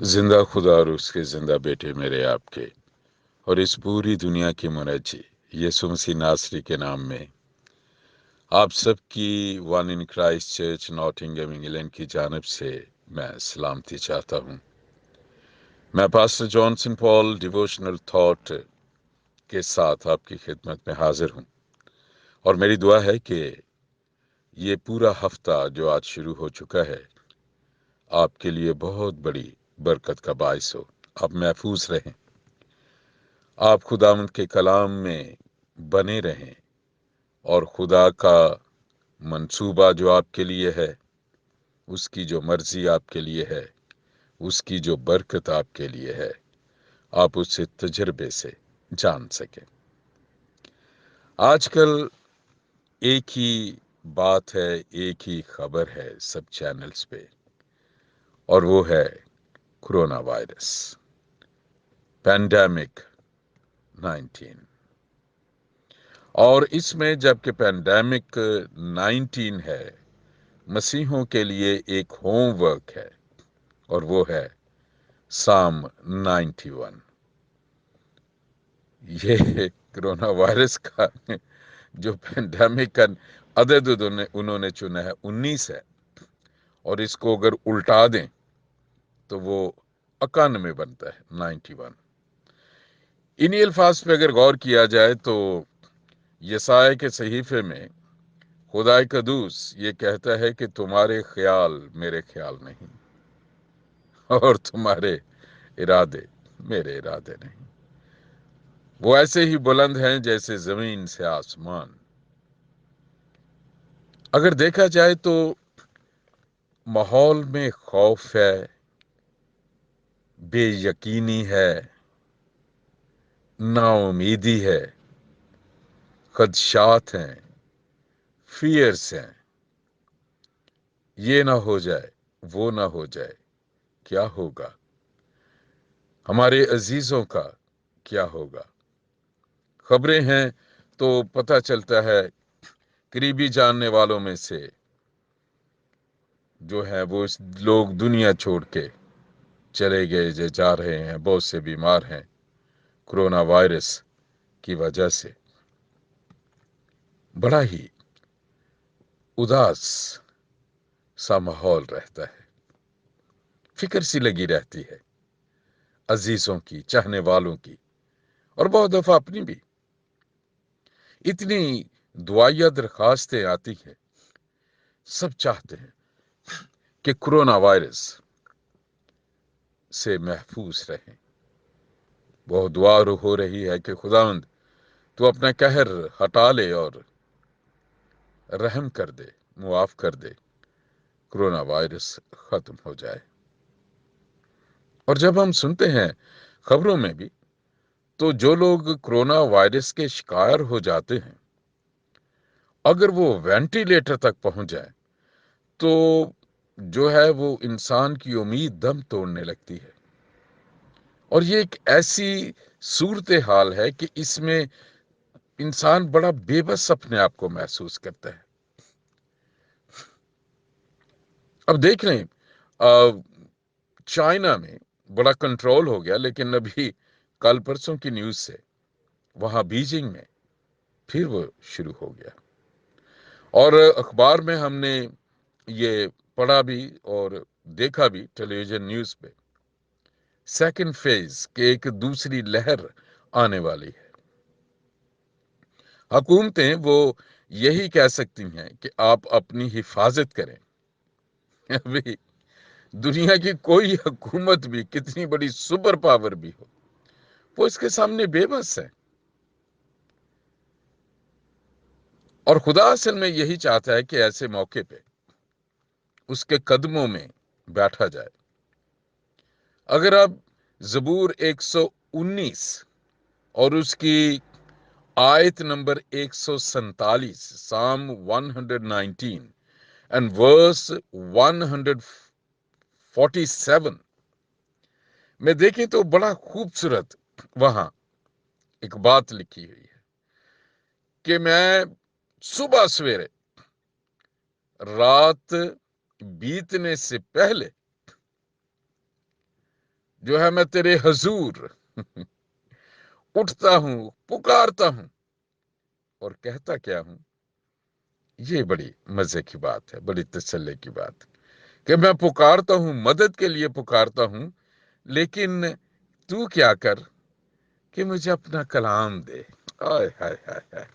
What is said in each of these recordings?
जिंदा खुदा और उसके जिंदा बेटे मेरे आपके और इस पूरी दुनिया की मुनज्जी यीशु मसीह नासरी के नाम में आप सबकी one in Christ church Nottingham England की जानब से मैं सलामती चाहता हूँ। मैं pastor Johnson Paul devotional thought के साथ आपकी खिदमत में हाजिर हूँ और मेरी दुआ है कि ये पूरा हफ्ता जो आज शुरू हो चुका है आपके लिए बहुत बड़ी बरकत का बायस हो। आप महफूज रहें, आप खुदावंद के कलाम में बने रहें और खुदा का मंसूबा जो आपके लिए है, उसकी जो मर्जी आपके लिए है, उसकी जो बरकत आपके लिए है, आप उससे तजर्बे से जान सकें। आजकल एक ही बात है, एक ही खबर है सब चैनल्स पे, और वो है कोरोना वायरस, पैंडेमिक 19। और इसमें जबकि पैंडेमिक 19 है, मसीहों के लिए एक होमवर्क है और वो है साम 91। ये कोरोना वायरस का जो पैंडेमिक का अदद उन्होंने चुना है 19 है, और इसको अगर उल्टा दें तो वो 91 बनता है, 91। इन्हीं अल्फाज पे अगर गौर किया जाए तो यसाया के सहीफे में खुदाई कदूस ये कहता है कि तुम्हारे ख्याल मेरे ख्याल नहीं और तुम्हारे इरादे मेरे इरादे नहीं। वो ऐसे ही बुलंद हैं जैसे जमीन से आसमान। अगर देखा जाए तो माहौल में खौफ है, बेयकीनी है, नाउमीदी है, खदशात हैं, फियर्स हैं। ये ना हो जाए, वो ना हो जाए, क्या होगा, हमारे अजीजों का क्या होगा। खबरें हैं तो पता चलता है करीबी जानने वालों में से जो है वो लोग दुनिया छोड़ के चले गए, जो जा रहे हैं, बहुत से बीमार हैं कोरोना वायरस की वजह से। बड़ा ही उदास सा माहौल रहता है, फिक्र सी लगी रहती है अजीजों की, चाहने वालों की, और बहुत दफा अपनी भी। इतनी दुआया दरखास्तें आती हैं, सब चाहते हैं कि कोरोना वायरस से महफूज रहें। बहुत दुआ हो रही है कि खुदावंद तू अपना कहर हटा ले और रहम कर दे, मुआफ कर दे, कोरोना वायरस खत्म हो जाए। और जब हम सुनते हैं खबरों में भी, तो जो लोग कोरोना वायरस के शिकार हो जाते हैं, अगर वो वेंटिलेटर तक पहुंच जाए तो जो है वो इंसान की उम्मीद दम तोड़ने लगती है। और ये एक ऐसी सूरत हाल है कि इसमें इंसान बड़ा बेबस अपने आप को महसूस करता है। अब देख रहे हैं चाइना में बड़ा कंट्रोल हो गया, लेकिन अभी कल परसों की न्यूज से वहां बीजिंग में फिर वो शुरू हो गया। और अखबार में हमने ये पढ़ा भी और देखा भी टेलीविजन न्यूज पे, सेकंड फेज के एक दूसरी लहर आने वाली है। हुकूमतें वो यही कह सकती हैं कि आप अपनी हिफाजत करें। अभी दुनिया की कोई हुकूमत भी, कितनी बड़ी सुपर पावर भी हो, वो इसके सामने बेबस है। और खुदा असल में यही चाहता है कि ऐसे मौके पे उसके कदमों में बैठा जाए। अगर आप जबूर 119 और उसकी आयत नंबर 147, साम 119 एंड वर्स 147 में देखें तो बड़ा खूबसूरत वहां एक बात लिखी हुई है कि मैं सुबह सवेरे, रात बीतने से पहले جو ہے मैं तेरे हजूर उठता हूं, पुकारता हूं और कहता क्या हूं। ये बड़ी मजे की बात है, बड़ी तसल्ली की बात कि मैं पुकारता हूं, मदद के लिए पुकारता हूं, लेकिन तू क्या कर कि मुझे अपना कलाम दे। आय हाय हाय हाय।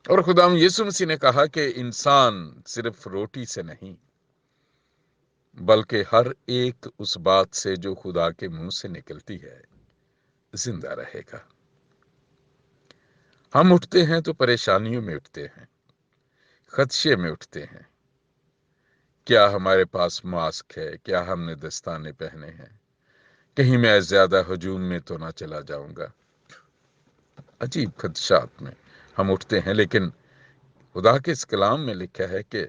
और खुदाम यीशु मसीह ने कहा कि इंसान सिर्फ रोटी से नहीं बल्कि हर एक उस बात से जो खुदा के मुंह से निकलती है जिंदा रहेगा। हम उठते हैं तो परेशानियों में उठते हैं, खदशे में उठते हैं। क्या हमारे पास मास्क है, क्या हमने दस्ताने पहने हैं, कहीं मैं ज्यादा हजूम में तो ना चला जाऊंगा। अजीब खदशात में हम उठते हैं, लेकिन खुदा के इस कलाम में लिखा है कि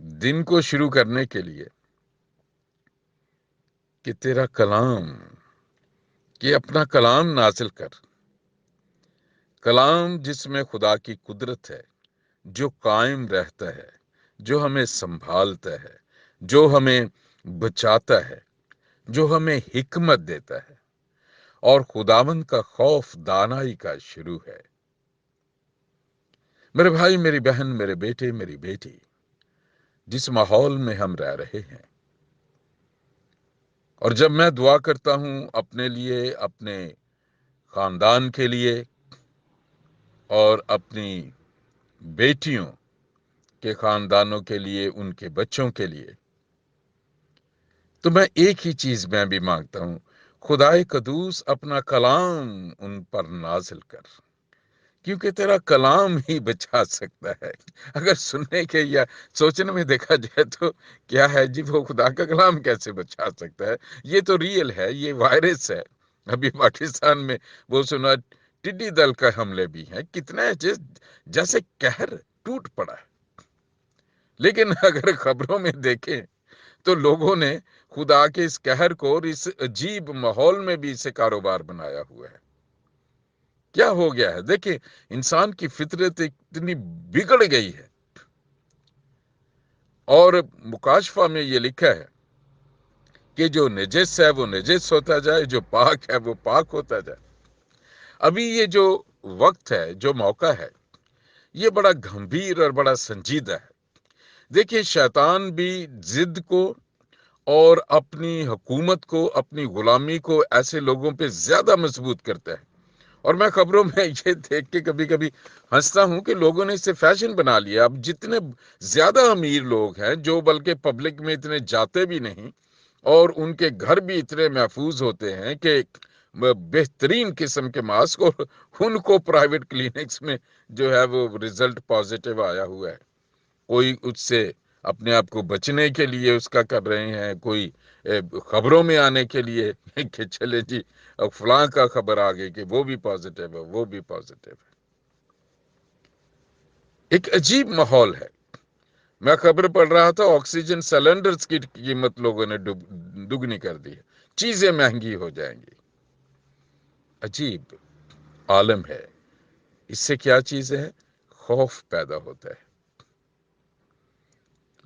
दिन को शुरू करने के लिए कि तेरा कलाम, कि अपना कलाम नाजिल कर। कलाम जिसमें खुदा की कुदरत है, जो कायम रहता है, जो हमें संभालता है, जो हमें बचाता है, जो हमें हिकमत देता है। और खुदावंद का खौफ दानाई का शुरू है। मेरे भाई, मेरी बहन, मेरे बेटे, मेरी बेटी, जिस माहौल में हम रह रहे हैं, और जब मैं दुआ करता हूं अपने लिए, अपने खानदान के लिए और अपनी बेटियों के खानदानों के लिए, उनके बच्चों के लिए, तो मैं एक ही चीज मैं भी मांगता हूं, खुदाए कदूस अपना कलाम उन पर नाजिल कर, क्योंकि तेरा कलाम ही बचा सकता है। अगर सुनने के या सोचने में देखा जाए तो क्या है जी, वो खुदा का कलाम कैसे बचा सकता है। ये तो रियल है, ये वायरस है। अभी पाकिस्तान में वो सुना टिड्डी दल का हमले भी हैं, कितना जैसे कहर टूट पड़ा है। लेकिन अगर खबरों में देखें तो लोगों ने खुदा के इस कहर को और इस अजीब माहौल में भी इसे कारोबार बनाया हुआ है। क्या हो गया है? देखिए, इंसान की फितरत इतनी बिगड़ गई है। और मुकाशफा में ये लिखा है कि जो नजिस है वो नजिस होता जाए, जो पाक है वो पाक होता जाए। अभी ये जो वक्त है, जो मौका है, ये बड़ा गंभीर और बड़ा संजीदा है। देखिए, शैतान भी जिद को और अपनी हुकूमत को, अपनी गुलामी को ऐसे लोगों पे ज्यादा मजबूत करता है। और मैं खबरों में ये देख के कभी कभी हंसता हूं कि लोगों ने इसे फैशन बना लिया। अब जितने ज्यादा अमीर लोग हैं, जो बल्कि पब्लिक में इतने जाते भी नहीं और उनके घर भी इतने महफूज होते हैं कि बेहतरीन किस्म के मास्क, और उनको प्राइवेट क्लिनिक्स में जो है वो रिजल्ट पॉजिटिव आया हुआ है। कोई उससे अपने आप को बचने के लिए उसका कर रहे हैं, कोई खबरों में आने के लिए कि चले जी फलां का खबर आ गई कि वो भी पॉजिटिव है, वो भी पॉजिटिव है। एक अजीब माहौल है। मैं खबर पढ़ रहा था, ऑक्सीजन सिलेंडर्स की कीमत लोगों ने दुगनी कर दी है, चीजें महंगी हो जाएंगी। अजीब आलम है। इससे क्या चीज है? खौफ पैदा होता है।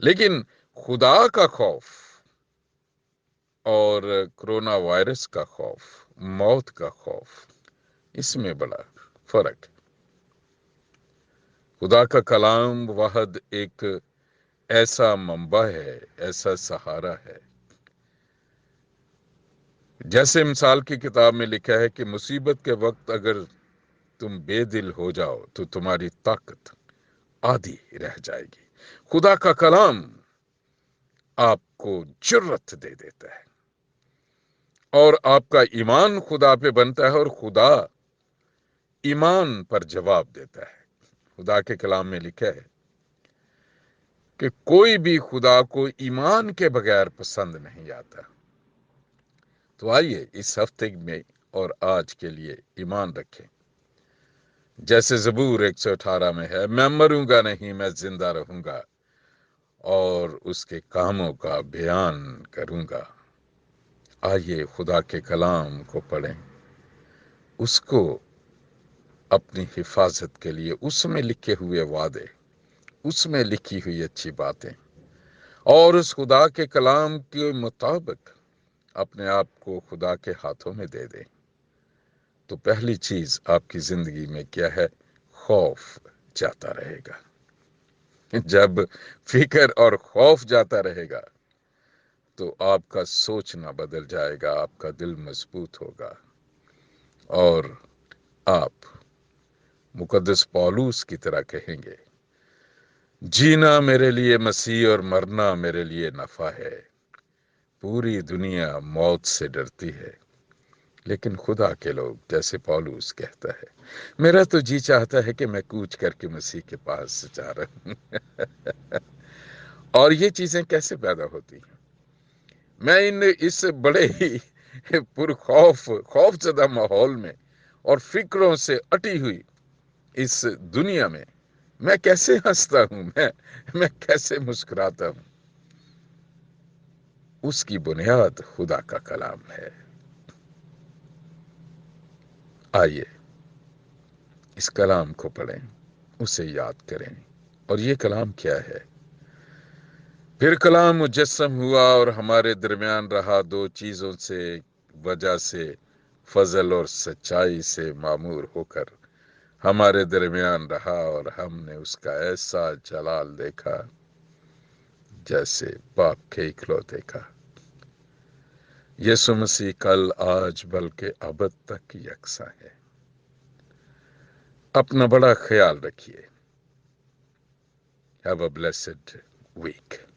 लेकिन खुदा का खौफ और कोरोना वायरस का खौफ, मौत का खौफ, इसमें बड़ा फर्क। खुदा का कलाम वहद एक ऐसा मंबा है, ऐसा सहारा है। जैसे मिसाल की किताब में लिखा है कि मुसीबत के वक्त अगर तुम बेदिल हो जाओ तो तुम्हारी ताकत आधी रह जाएगी। खुदा का कलाम आपको जुर्रत दे देता है और आपका ईमान खुदा पे बनता है और खुदा ईमान पर जवाब देता है। खुदा के कलाम में लिखा है कि कोई भी खुदा को ईमान के बगैर पसंद नहीं आता। तो आइए इस हफ्ते में और आज के लिए ईमान रखें। जैसे ज़बूर 118 में है, मैं मरूंगा नहीं, मैं जिंदा रहूंगा और उसके कामों का बयान करूंगा। आइए खुदा के कलाम को पढ़ें, उसको अपनी हिफाजत के लिए, उसमें लिखे हुए वादे, उसमें लिखी हुई अच्छी बातें, और उस खुदा के कलाम के मुताबिक اپنے آپ کو خدا کے ہاتھوں میں دے دیں تو پہلی چیز آپ کی زندگی میں کیا ہے؟ خوف جاتا رہے گا۔ جب فکر اور خوف جاتا رہے گا تو آپ کا سوچنا بدل جائے گا، آپ کا دل مضبوط ہوگا، اور آپ مقدس پولوس کی طرح کہیں گے، جینا میرے لیے مسیح اور مرنا میرے لیے نفع ہے۔ پوری دنیا موت سے ڈرتی ہے، لیکن خدا کے لوگ، جیسے پولوس کہتا ہے، میرا تو جی چاہتا ہے کہ میں کوچ کر کے مسیح کے پاس جا رہا ہوں۔ اور یہ چیزیں کیسے پیدا ہوتی ہیں؟ میں اس بڑے ہی خوف زدہ ماحول میں اور فکروں سے اٹی ہوئی اس دنیا میں کیسے ہنستا ہوں، میں کیسے مسکراتا ہوں؟ اس کی بنیاد خدا کا کلام ہے۔ آئیے اس کلام کو پڑھیں، اسے یاد کریں۔ اور یہ کلام کیا ہے؟ پھر کلام مجسم ہوا اور ہمارے درمیان رہا، دو چیزوں سے وجہ سے فضل اور سچائی سے معمور ہو کر ہمارے درمیان رہا، اور ہم نے اس کا ایسا جلال دیکھا جیسے باپ کے اکلوتے کا۔ یسوع مسیح کل، آج، بلکہ ابد تک یکساں ہے۔ اپنا بڑا خیال رکھیے۔ Have a blessed week.